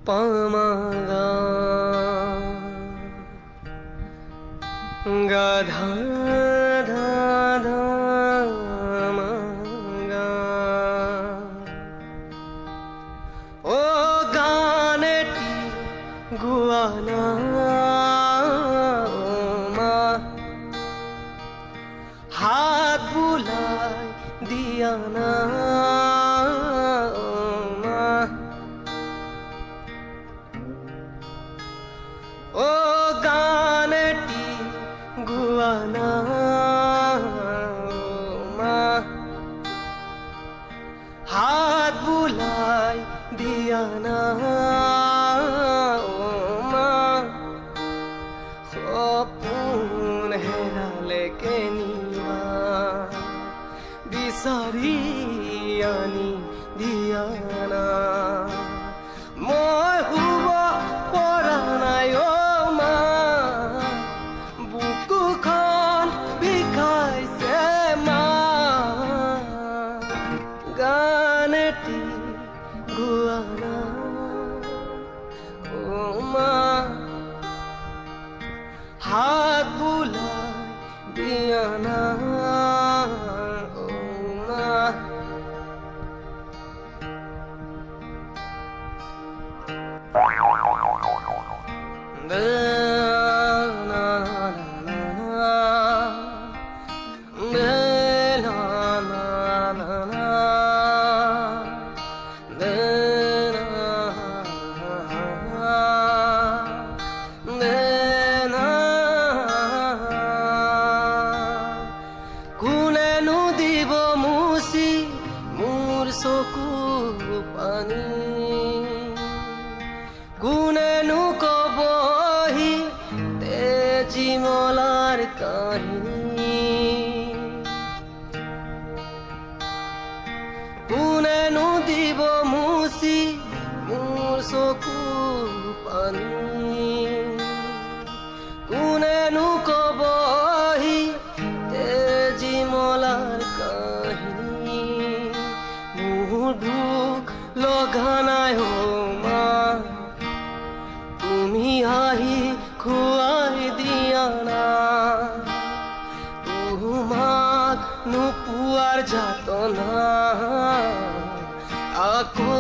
পামাগা গাধা ধা ধা মাগা ও গানেটি গুয়ানা মা হাত বুলাই দিয়া না মা ও গানেটি গুয়ানা মা হাত বুলাই দিয়া না মা সপোন হেৰালে কেনিবা বিচাৰি আনি দিয়া না মই শুব পৰা নাই অ মা বুকুখন বিষাইছে মা গানেটি গুৱানা অ মা হাত বুলাই দিয়া না অ মা কোনেনো দিব মুচি মোৰ চকু পানী কোনেনো কবহি তেজীমলাৰ কাহিনী কোনেনো দিব মুচি মোৰ চকু পানী কোনেনো কবহি তেজীমলাৰ কাহিনী মোৰ দুখ লগা নাই অ মা তুমি আহি খুৱাই দিয়া না তোমাক নোপোৱাৰ যাতনা আকৌ